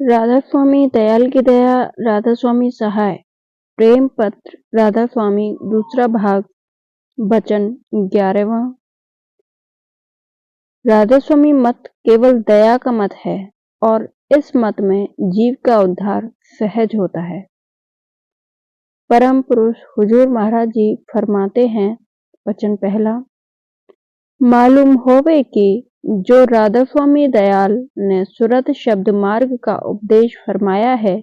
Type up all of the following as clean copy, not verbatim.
राधा स्वामी दयाल की दया, राधा स्वामी सहाय। प्रेम पत्र राधा स्वामी, दूसरा भाग, वचन 11वां। राधा स्वामी मत केवल दया का मत है और इस मत में जीव का उद्धार सहज होता है। परम पुरुष हुजूर महाराज जी फरमाते हैं, वचन पहला, मालूम होवे कि जो राधा स्वामी दयाल ने सुरत शब्द मार्ग का उपदेश फरमाया है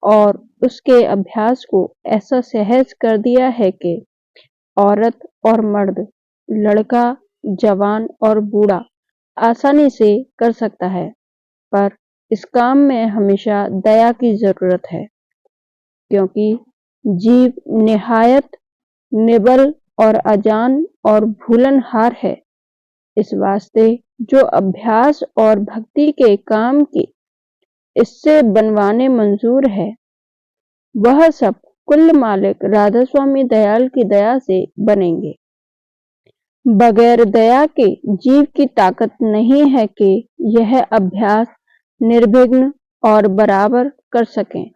और उसके अभ्यास को ऐसा सहज कर दिया है कि औरत और मर्द, लड़का, जवान और बूढ़ा आसानी से कर सकता है। पर इस काम में हमेशा दया की जरूरत है, क्योंकि जीव निहायत निबल और अजान और भूलनहार है। इस वास्ते जो अभ्यास और भक्ति के काम की इससे बनवाने मंजूर है, वह सब कुल मालिक राधा स्वामी दयाल की दया से बनेंगे। बगैर दया के जीव की ताकत नहीं है कि यह अभ्यास निर्विघ्न और बराबर कर सकें,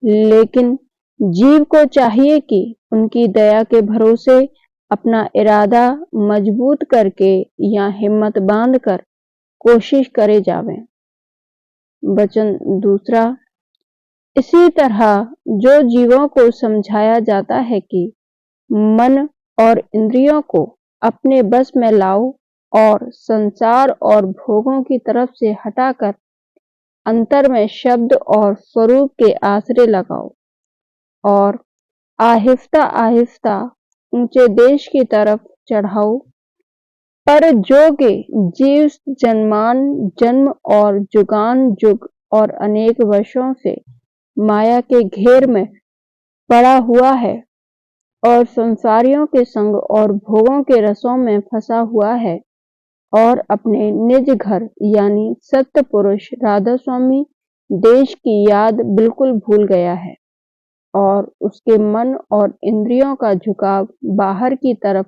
लेकिन जीव को चाहिए कि उनकी दया के भरोसे अपना इरादा मजबूत करके या हिम्मत बांधकर कोशिश करे जावें। वचन दूसरा, इसी तरह जो जीवों को समझाया जाता है कि मन और इंद्रियों को अपने बस में लाओ और संसार और भोगों की तरफ से हटाकर अंतर में शब्द और स्वरूप के आश्रय लगाओ और आहिस्ता आहिस्ता ऊंचे देश की तरफ चढ़ाओ। पर जो के जीव जन्मान जन्म और जुगान जुग और अनेक वर्षों से माया के घेर में पड़ा हुआ है और संसारियों के संग और भोगों के रसों में फंसा हुआ है और अपने निज घर यानी सत्य पुरुष राधा स्वामी देश की याद बिल्कुल भूल गया है और उसके मन और इंद्रियों का झुकाव बाहर की तरफ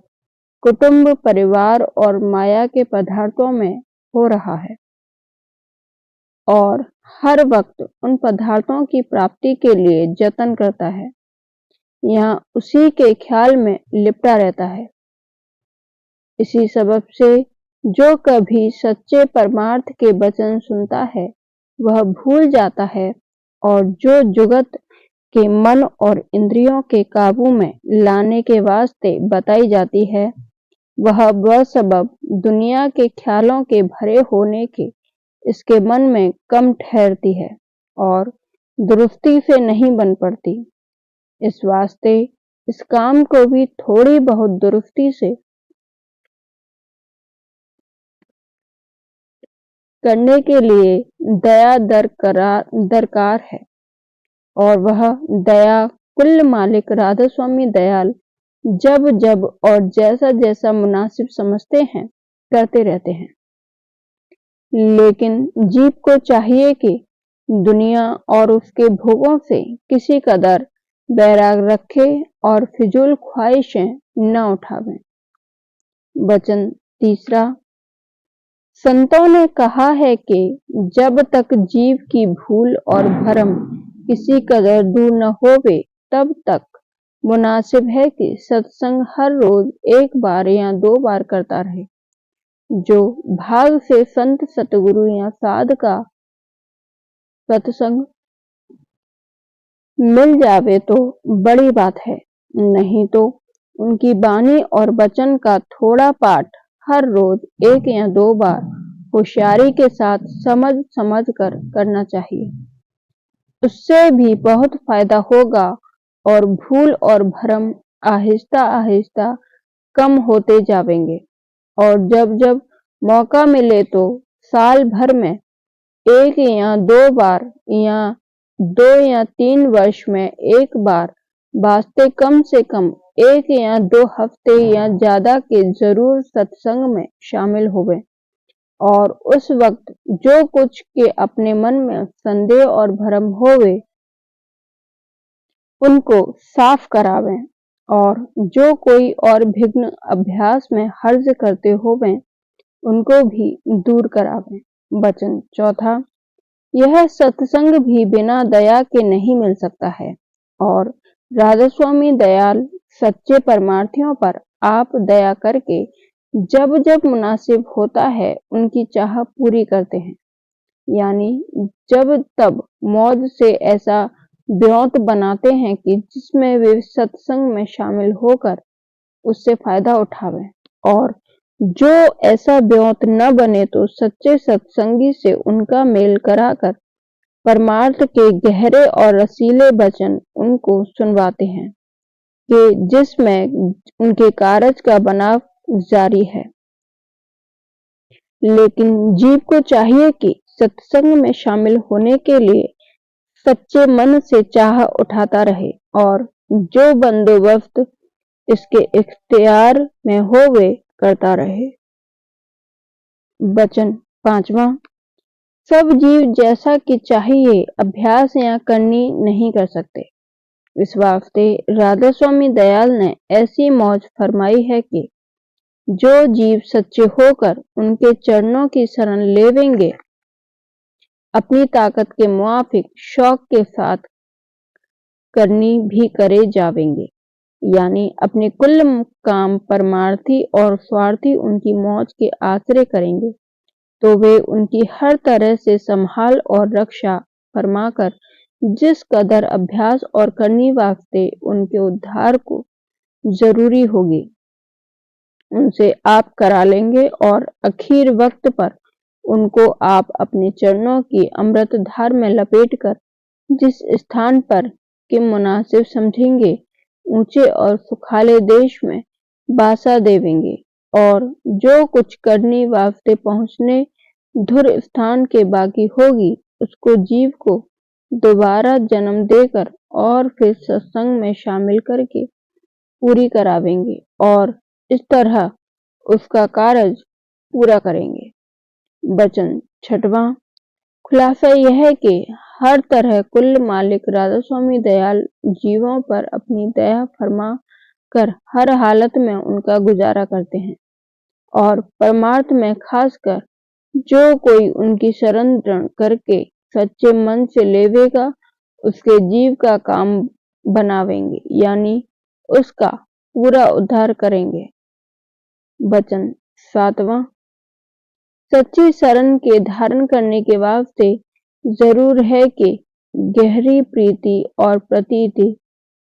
कुटुंब, परिवार और माया के पदार्थों में हो रहा है और हर वक्त उन पदार्थों की प्राप्ति के लिए जतन करता है, यहाँ उसी के ख्याल में लिपटा रहता है। इसी सबब से जो कभी सच्चे परमार्थ के वचन सुनता है वह भूल जाता है और जो जुगत के मन और इंद्रियों के काबू में लाने के वास्ते बताई जाती है, वह सबब दुनिया के ख्यालों के भरे होने के इसके मन में कम ठहरती है और दुरुस्ती से नहीं बन पड़ती। इस वास्ते इस काम को भी थोड़ी बहुत दुरुस्ती से करने के लिए दया दरकार है और वह दया कुल मालिक राधा स्वामी दयाल जब जब और जैसा जैसा मुनासिब समझते हैं करते रहते हैं। लेकिन जीव को चाहिए कि दुनिया और उसके भोगों से किसी कदर बैराग रखे और फिजूल ख्वाहिशें न उठावें। वचन तीसरा, संतों ने कहा है कि जब तक जीव की भूल और भरम किसी कदर दूर न होवे, तब तक मुनासिब है कि सत्संग हर रोज एक बार या 2 बार करता रहे। जो भाग से संत सतगुरु या साध का सत्संग मिल जावे तो बड़ी बात है, नहीं तो उनकी वाणी और वचन का थोड़ा पाठ हर रोज 1 या 2 बार होशियारी के साथ समझ समझ कर करना चाहिए। उससे भी बहुत फायदा होगा और भूल और भ्रम आहिस्ता आहिस्ता कम होते जावेंगे और जब जब मौका मिले तो साल भर में 1 या 2 बार या 2 या 3 वर्ष में 1 बार वास्ते कम से कम 1 या 2 हफ्ते या ज्यादा के जरूर सत्संग में शामिल होवे और उस वक्त जो कुछ के अपने मन में संदेह और भ्रम होवे उनको साफ करावें और जो कोई और विघ्न अभ्यास में हर्ज करते होवें उनको भी दूर करावें। वचन चौथा, यह सत्संग भी बिना दया के नहीं मिल सकता है और राधा स्वामी दयाल सच्चे परमार्थियों पर आप दया करके जब जब मुनासिब होता है उनकी चाह पूरी करते हैं। यानी जब तब मौज से ऐसा ब्योंत बनाते हैं कि जिसमें वे सत्संग में शामिल होकर उससे फायदा उठावें और जो ऐसा ब्योंत न बने तो सच्चे सत्संगी से उनका मेल कराकर परमार्थ के गहरे और रसीले वचन उनको सुनवाते हैं कि जिसमें उनके कार्य का बनाव जारी है। लेकिन जीव को चाहिए कि सत्संग में शामिल होने के लिए सच्चे मन से चाह उठाता रहे और जो बंदोबस्त इसके इख्तियार में हो वे करता रहे। वचन 5वां। सब जीव जैसा कि चाहिए अभ्यास या करनी नहीं कर सकते। इस वास्ते राधा स्वामी दयाल ने ऐसी मौज फरमाई है कि जो जीव सच्चे होकर उनके चरणों की शरण लेवेंगे अपनी ताकत के मुआफिक शौक के साथ करनी भी करे जावेंगे। यानी अपने कुल काम परमार्थी और स्वार्थी उनकी मौज के आश्रय करेंगे तो वे उनकी हर तरह से संभाल और रक्षा फरमाकर जिस कदर अभ्यास और करनी वास्ते उनके उद्धार को जरूरी होगी उनसे आप करा लेंगे और आखिर वक्त पर उनको आप अपने चरणों की अमृत धार में लपेटकर जिस स्थान पर के मुनासिब समझेंगे ऊंचे और सुखाले देश में बासा देवेंगे और जो कुछ करनी वास्ते पहुंचने धुर स्थान के बाकी होगी उसको जीव को दोबारा जन्म देकर और फिर सत्संग में शामिल करके पूरी करावेंगे और इस तरह उसका कार्य पूरा करेंगे। वचन 6वां। खुलासा यह है कि हर तरह कुल मालिक राधा स्वामी दयाल जीवों पर अपनी दया फरमा कर हर हालत में उनका गुजारा करते हैं और परमार्थ में खासकर जो कोई उनकी शरण करके सच्चे मन से लेवेगा उसके जीव का काम बनावेंगे यानी उसका पूरा उद्धार करेंगे। वचन 7वां। सच्ची शरण के धारण करने के वास्ते जरूर है कि गहरी प्रीति और प्रतीति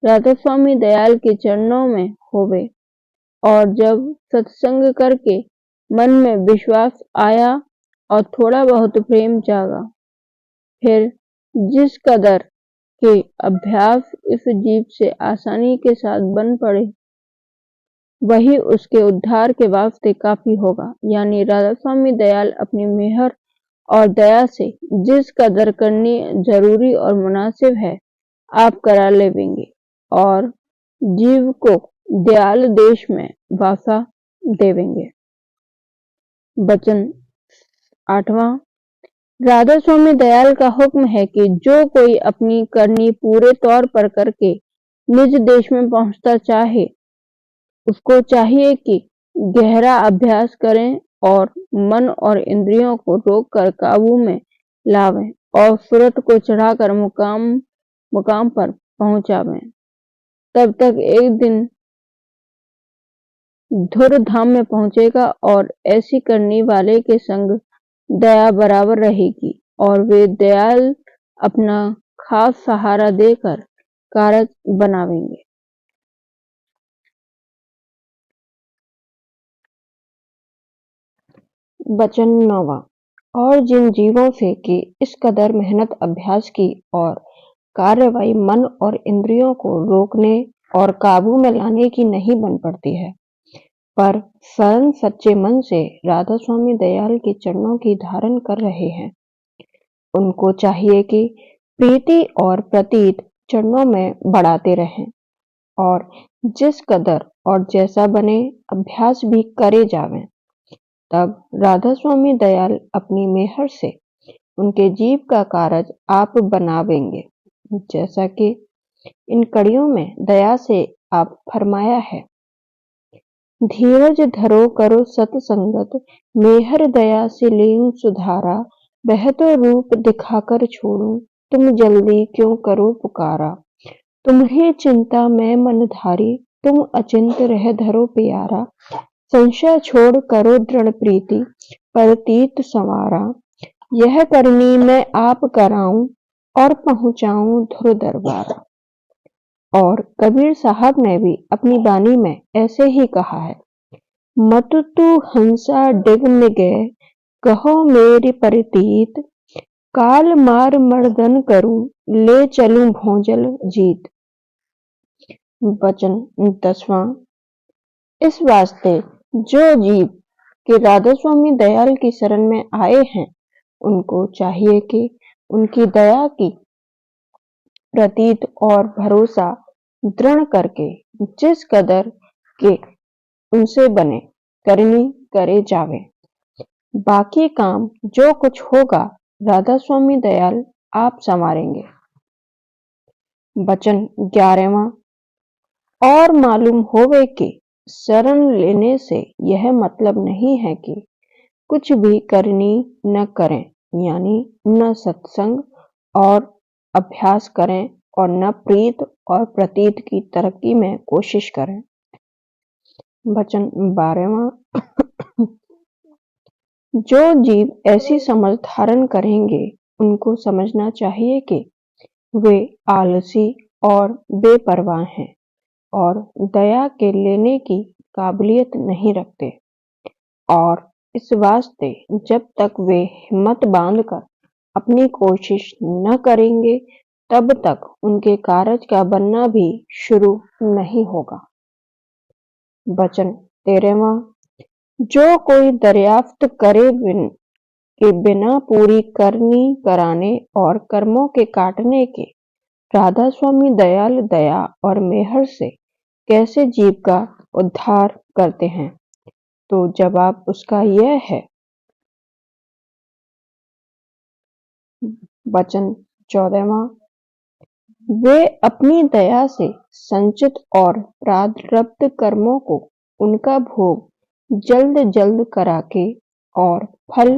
राधा स्वामी दयाल के चरणों में होवे और जब सत्संग करके मन में विश्वास आया और थोड़ा बहुत प्रेम जागा फिर जिस कदर के अभ्यास इस जीव से आसानी के साथ बन पड़े वही उसके उद्धार के वास्ते काफी होगा। यानी राधा स्वामी दयाल अपनी मेहर और दया से जिस कदर करनी जरूरी और मुनासिब है आप करा लेवेंगे और जीव को दयाल देश में वासा देवेंगे। वचन 8वां। राधा स्वामी दयाल का हुक्म है कि जो कोई अपनी करनी पूरे तौर पर करके निज देश में पहुंचता चाहे उसको चाहिए कि गहरा अभ्यास करें और मन और इंद्रियों को रोककर काबू में लावें और सूरत को चढ़ाकर मुकाम पर पहुंचावें। तब तक एक दिन धुर धाम में पहुंचेगा और ऐसी करने वाले के संग दया बराबर रहेगी और वे दयाल अपना खास सहारा देकर कार्य बनावेंगे। वचन 9वां। और जिन जीवों से कि इस कदर मेहनत अभ्यास की और कार्यवाही मन और इंद्रियों को रोकने और काबू में लाने की नहीं बन पड़ती है पर शरण सच्चे मन से राधा स्वामी दयाल के चरणों की धारण कर रहे हैं उनको चाहिए कि प्रीति और प्रतीत चरणों में बढ़ाते रहें और जिस कदर और जैसा बने अभ्यास भी करे जावें तब राधा स्वामी दयाल अपनी मेहर से उनके जीव का कार्य आप बनावेंगे जैसा कि इन कड़ियों में दया से आप फरमाया है। धीरज धरो करो सत्संगत मेहर दया से लीन सुधारा वह तो रूप दिखाकर छोड़ूं, तुम जल्दी क्यों करो पुकारा। तुम्हें चिंता मैं मन धारी, तुम अचिंत रह धरो प्यारा। संशय छोड़ करो दृढ़ प्रीति, परतीत संवारा। यह करनी मैं आप कराऊं, और पहुंचाऊं धुर दरबारा। और कबीर साहब ने भी अपनी बानी में ऐसे ही कहा है। मत तू हंसा डिग मिगे, कहो मेरी परितीत। काल मार मर्दन करूं, ले चलूं भोंजल जीत। वचन 10वां। इस वास्ते जो जीव के राधा स्वामी दयाल की शरण में आए हैं, उनको चाहिए कि उनकी दया की प्रतीत और भरोसा दृढ़ करके जिस कदर के उनसे बने करनी करे जावे। बाकी काम जो कुछ होगा राधा स्वामी दयाल आप संवारेंगे। वचन 11वां। और मालूम होवे कि शरण लेने से यह मतलब नहीं है कि कुछ भी करनी न करें, यानी न सत्संग और अभ्यास करें और न प्रीत और प्रतीत की तरक्की में कोशिश करें। वचन 12वां। जो जीव ऐसी समझ धारण करेंगे, उनको समझना चाहिए कि वे आलसी और बेपरवाह हैं और दया के लेने की काबिलियत नहीं रखते। और इस वास्ते जब तक वे हिम्मत बांधकर अपनी कोशिश न करेंगे, तब तक उनके कारज का बनना भी शुरू नहीं होगा। वचन 13वां। जो कोई दरियाफ्त करे के बिना पूरी करनी कराने और कर्मों के काटने के राधा स्वामी दयाल दया और मेहर से कैसे जीव का उद्धार करते हैं, तो जवाब उसका यह है। वचन 14वां। वे अपनी दया से संचित और प्रारब्ध कर्मों को उनका भोग जल्द जल्द करा के और फल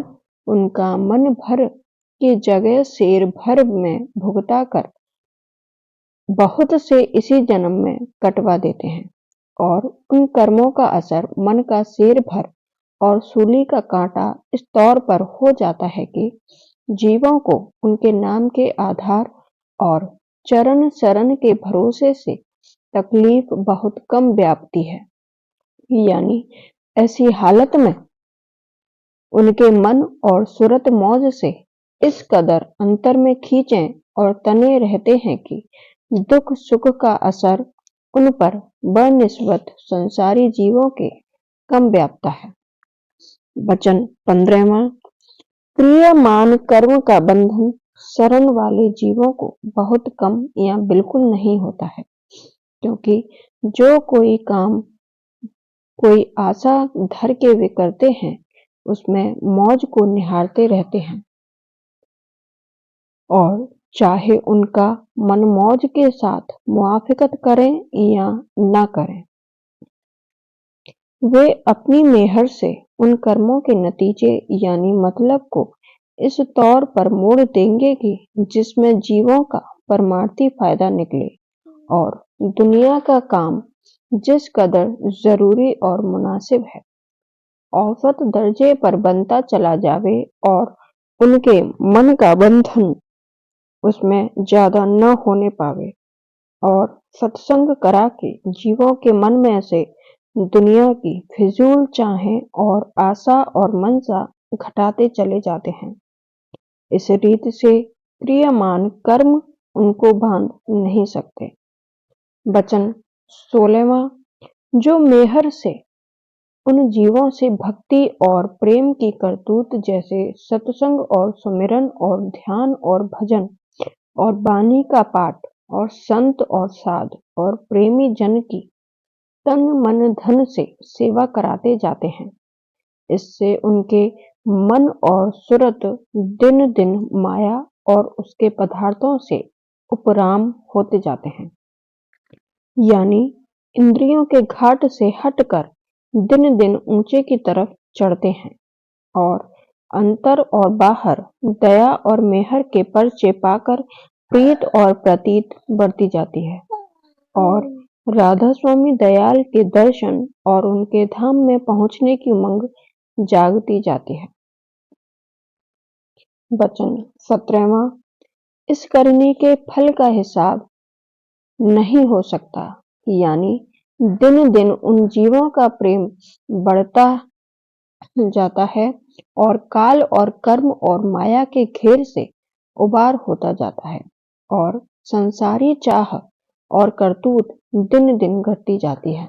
उनका मन भर की जगह शेर भर में भुगता कर बहुत से इसी जन्म में कटवा देते हैं। और उन कर्मों का असर मन का शेर भर और सूली का कांटा इस तौर पर हो जाता है कि जीवों को उनके नाम के आधार और चरण शरण के भरोसे से तकलीफ बहुत कम व्यापती है। यानी ऐसी हालत में उनके मन और सूरत मौज से इस कदर अंतर में खींचे और तने रहते हैं कि दुख सुख का असर उन पर बनिस्बत संसारी जीवों के कम व्यापता है। वचन 15वां। क्रियामान कर्म का बंधन शरण वाले जीवों को बहुत कम या बिल्कुल नहीं होता है, क्योंकि जो कोई काम कोई आशा धर के वे करते हैं, उसमें मौज को निहारते रहते हैं। और चाहे उनका मन मौज के साथ मुआफिकत करें या ना करें, वे अपनी मेहर से उन कर्मों के नतीजे यानी मतलब को इस तौर पर मोड़ देंगे कि जिसमें जीवों का परमार्थी फायदा निकले और दुनिया का काम जिस कदर जरूरी और मुनासिब है औसत दर्जे पर बनता चला जावे और उनके मन का बंधन उसमें ज्यादा न होने पावे और सत्संग करा के जीवों के मन में से दुनिया की फिजूल चाहें और आशा और मनसा घटाते चले जाते हैं। इस रीति से क्रियामान कर्म उनको बांध नहीं सकते। वचन 16वां। जो मेहर से उन जीवों से भक्ति और प्रेम की करतूत जैसे सत्संग और सुमिरन और ध्यान और भजन और बानी का पाठ और संत और साध और प्रेमी जन की तन मन धन से सेवा कराते जाते हैं, इससे उनके मन और सुरत दिन दिन माया और उसके पदार्थों से उपराम होते जाते हैं। यानी इंद्रियों के घाट से हटकर दिन दिन ऊंचे की तरफ चढ़ते हैं और अंतर और बाहर, दया और मेहर के परिचय पाकर प्रीत और प्रतीत बढ़ती जाती है और राधा स्वामी दयाल के दर्शन और उनके धाम में पहुंचने की उमंग जागती जाती है। वचन 17वां। इस करने के फल का हिसाब नहीं हो सकता, यानी दिन दिन उन जीवों का प्रेम बढ़ता जाता है और काल और कर्म और माया के घेर से उबार होता जाता है और संसारी चाह और करतूत दिन दिन घटती जाती है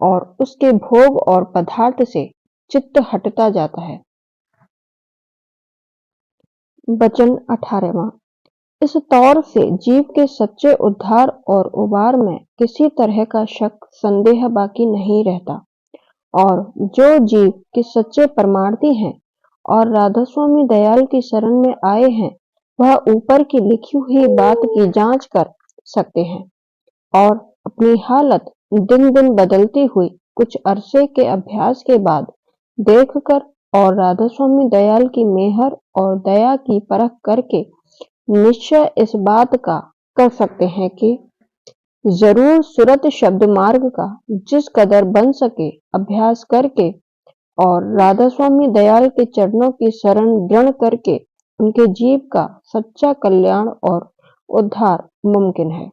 और उसके भोग और पदार्थ से चित्त हटता जाता है। वचन 18वां। इस तौर से जीव के सच्चे उद्धार और उबार में किसी तरह का शक संदेह बाकी नहीं रहता और जो जीव के सच्चे परमार्थी हैं और राधा स्वामी दयाल की शरण में आए हैं, वह ऊपर की लिखी हुई बात की जांच कर सकते हैं और अपनी हालत दिन दिन बदलती हुई कुछ अरसे के अभ्यास के बाद देखकर और राधा स्वामी दयाल की मेहर और दया की परख करके निश्चय इस बात का कर सकते हैं कि जरूर सुरत शब्द मार्ग का जिस कदर बन सके अभ्यास करके और राधा स्वामी दयाल के चरणों की शरण दृढ़ करके उनके जीव का सच्चा कल्याण और उद्धार मुमकिन है।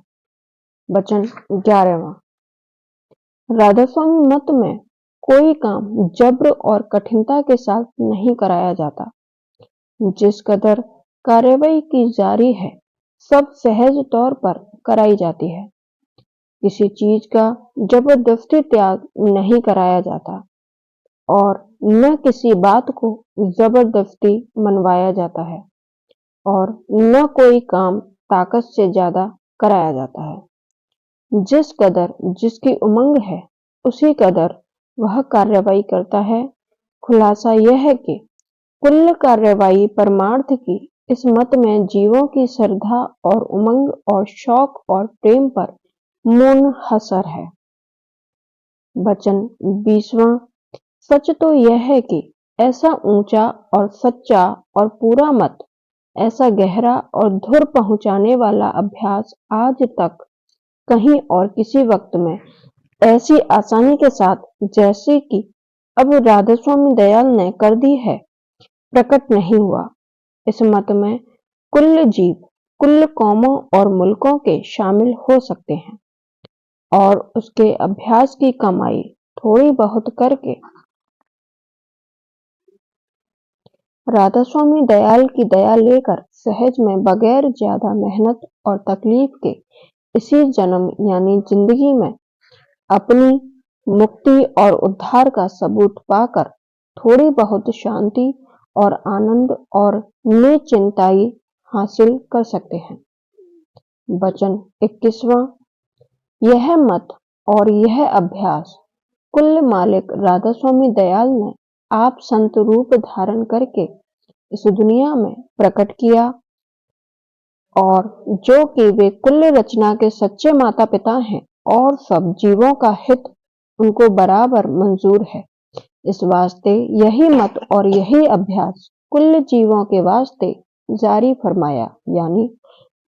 वचन 11वां। राधा स्वामी मत में कोई काम जब्र और कठिनता के साथ नहीं कराया जाता। जिस कदर कार्यवाही की जारी है, सब सहज तौर पर कराई जाती है। किसी चीज का जबरदस्ती त्याग नहीं कराया जाता और न किसी बात को जबरदस्ती मनवाया जाता है और न कोई काम ताकत से ज्यादा कराया जाता है। जिस कदर जिसकी उमंग है, उसी कदर वह कार्रवाई करता है। खुलासा यह है कि कुल कार्रवाई परमार्थ की इस मत में जीवों की श्रद्धा और उमंग और शौक और प्रेम पर मुनहसर है। वचन 20वां। सच तो यह है कि ऐसा ऊंचा और सच्चा और पूरा मत, ऐसा गहरा और धुर पहुंचाने वाला अभ्यास आज तक कहीं और किसी वक्त में ऐसी आसानी के साथ जैसे कि अब राधा स्वामी दयाल ने कर दी है, प्रकट नहीं हुआ। इस मत में कुल जीव, कुल कौमों और मुल्कों के शामिल हो सकते हैं और उसके अभ्यास की कमाई थोड़ी बहुत करके राधा स्वामी दयाल की दया लेकर सहज में बगैर ज्यादा मेहनत और तकलीफ के इसी जन्म यानी जिंदगी में अपनी मुक्ति और उद्धार का सबूत पाकर थोड़ी बहुत शांति और आनंद और निश्चिंताई हासिल कर सकते हैं। वचन 21वां। यह मत और यह अभ्यास कुल मालिक राधा स्वामी दयाल ने आप संत रूप धारण करके इस दुनिया में प्रकट किया और जो कि वे कुल रचना के सच्चे माता पिता हैं और सब जीवों का हित उनको बराबर मंजूर है। इस वास्ते यही मत और यही अभ्यास कुल जीवों के वास्ते जारी फरमाया, यानी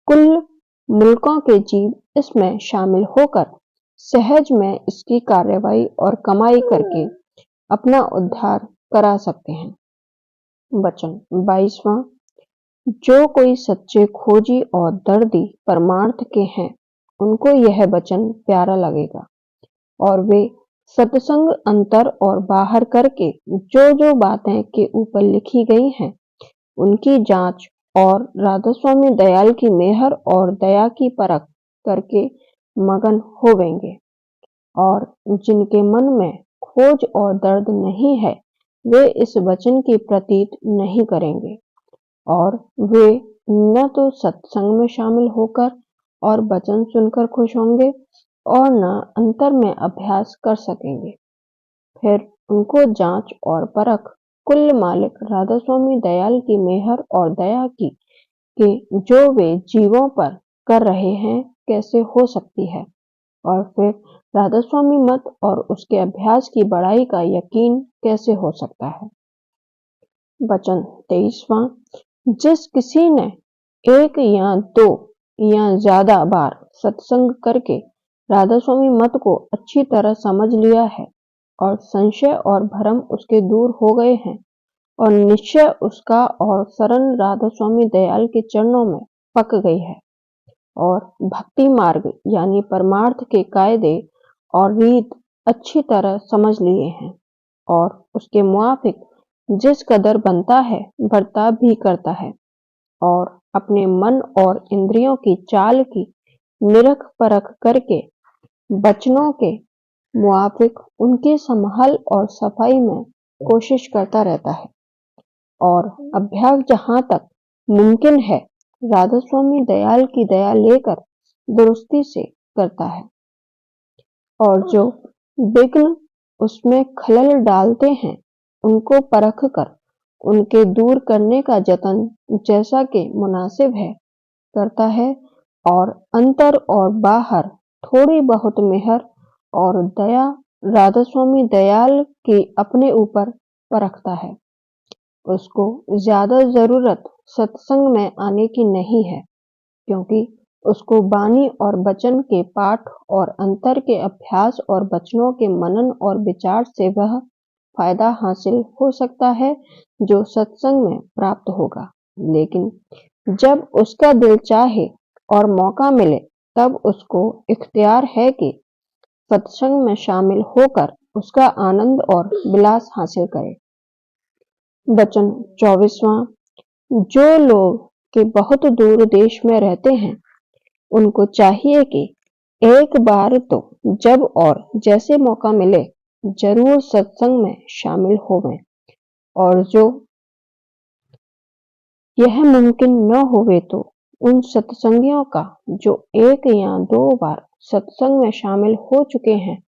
कुल मुल्कों के जीव इसमें शामिल होकर सहज में इसकी कार्यवाही और कमाई करके अपना उद्धार करा सकते हैं। वचन 22वां। जो कोई सच्चे खोजी और दर्दी परमार्थ के हैं, उनको यह वचन प्यारा लगेगा और वे सत्संग अंतर और बाहर करके जो जो बातें के ऊपर लिखी गई हैं, उनकी जांच और राधा स्वामी दयाल की मेहर और दया की परख करके मगन होवेंगे और जिनके मन में खोज और दर्द नहीं है, वे इस वचन की प्रतीत नहीं करेंगे और वे न तो सत्संग में शामिल होकर और वचन सुनकर खुश होंगे और न अंतर में अभ्यास कर सकेंगे। फिर उनको जांच और परख कुल मालिक राधा स्वामी दयाल की मेहर और दया की कि जो वे जीवों पर कर रहे हैं कैसे हो सकती है और फिर राधा स्वामी मत और उसके अभ्यास की बड़ाई का यकीन कैसे हो सकता है। वचन 23वां। जिस किसी ने एक या दो या ज्यादा बार सत्संग करके राधा स्वामी मत को अच्छी तरह समझ लिया है और संशय और भ्रम उसके दूर हो गए हैं और निश्चय उसका और शरण राधा स्वामी दयाल के चरणों में पक गई है और भक्ति मार्ग यानी परमार्थ के कायदे और रीत अच्छी तरह समझ लिए हैं और उसके मुआफिक जिस कदर बनता है बर्ताव भी करता है और अपने मन और इंद्रियों की चाल की निरख परख करके बचनों के मुआफिक उनके संभाल और सफाई में कोशिश करता रहता है और अभ्यास जहाँ तक मुमकिन है राधा स्वामी दयाल की दया लेकर दुरुस्ती से करता है और जो विघ्न उसमें खलल डालते हैं उनको परख कर उनके दूर करने का जतन जैसा कि मुनासिब है करता है और अंतर और बाहर थोड़ी बहुत मेहर और दया राधा स्वामी दयाल की अपने ऊपर परखता है। उसको ज्यादा जरूरत सत्संग में आने की नहीं है क्योंकि उसको वाणी और वचन के पाठ और अंतर के अभ्यास और वचनों के मनन और विचार से वह फायदा हासिल हो सकता है जो सत्संग में प्राप्त होगा। लेकिन जब उसका दिल चाहे और मौका मिले तब उसको इख्तियार है कि सत्संग में शामिल होकर उसका आनंद और विलास हासिल करे। वचन 24वां। जो लोग के बहुत दूर देश में रहते हैं उनको चाहिए कि एक बार तो जब और जैसे मौका मिले जरूर सत्संग में शामिल होवें और जो यह मुमकिन न होवे तो उन सत्संगियों का जो एक या दो बार सत्संग में शामिल हो चुके हैं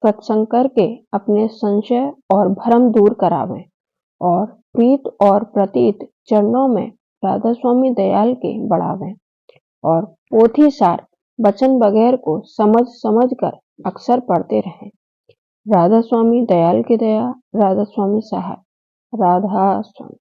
सत्संग करके अपने संशय और भ्रम दूर करावें और प्रीत और प्रतीत चरणों में राधा स्वामी दयाल के बढ़ावें और पोथी सार वचन वगैरह को समझ समझ कर अक्सर पढ़ते रहें। राधा स्वामी दयाल की दया। राधा स्वामी सहाय। राधा स्वामी।